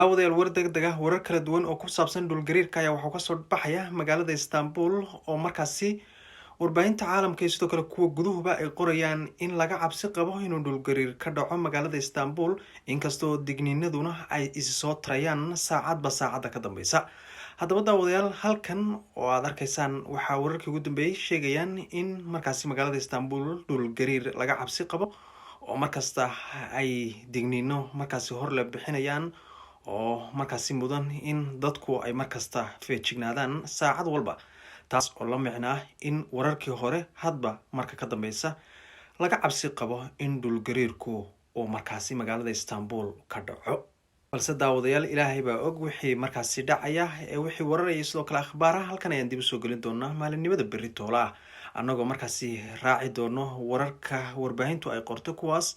Awadayaal war degdeg ah warar kala duwan oo ku saabsan dhulgariirka ayaa waxaa kasoo baxaya magaalada Istanbul oo markaasi warbaahinta caalamka iyo sidoo kale kuwa guduhuba ay qorayaan in laga cabsi qabo inuu dhulgariir ka dhaco magaalada Istanbul inkastoo digniinaduna ay isi soo tarayaan saacadba saacada ka dambeysa. Haddaba daawadayaal halkan oo aad arkaysaan waxaa wararkii ugu dambeeyay sheegayaan in markaasi magaalada Istanbul dhulgariir laga cabsi qabo oo markasta ay digniino markaasi hor la bixinayaan oo markaasi mudan in dadku ay markasta feejignaadaan saacad walba taas oo la micnaa in wararkii hore hadba marka ka dambeysa laga cabsi qabo in dhulgariirku uu markaasi magaalada Istanbul ka dhaco. balse daawadayaal ilaahay baa og wixii markaasi dhacaya ee wixii wararaya sidoo kale akhbaaraha halkan ayaan dib u soo gelin doonaa maalinimada berri toola annagoo markaasi raaci doono wararka warbaahintu ay qorto kuwaas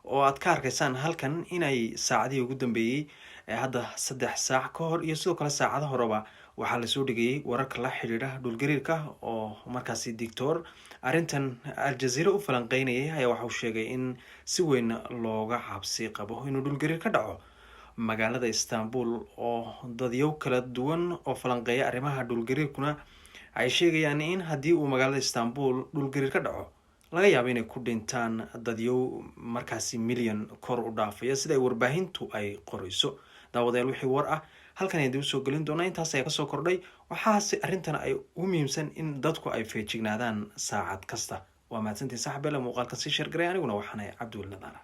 oo aad ka arkaysaan halkan inay saacadii ugu dambeeyay hadda 3 saac ka hor iyo sidoo kale saacado horeba waxaa la soo dhigay wararka la xiriira dhulgariirka oo markaasi doctor arintan Al Jazeera u falanqeynayay ayaa waxa uu sheegay in si weyn looga cabsi qabo inuu dhulgariir ka dhaco magaalada Istanbul oo dadyow kala duwan oo falanqeeya arrimaha dhulgariirkuna ay sheegayaan in haddii uu magaalada Istanbul dhulgariir ka dhaco laga yaabo inay ku dhintaan dadyow markaasi milyan kor u dhaafaya sida warbaahintu ay qorayso. daawadayaal wixii war ah halkan ayaan dib u soo gelin doonaa intaas ayaa kasoo kordhay waxaase arrintan ay u muhiimsan in dadku ay feejignaadaan saacad kasta. waa mahadsantiin saaxiibayaal muuqaalka si share garay aniguna waxaan ahay Cabdi Nadaara.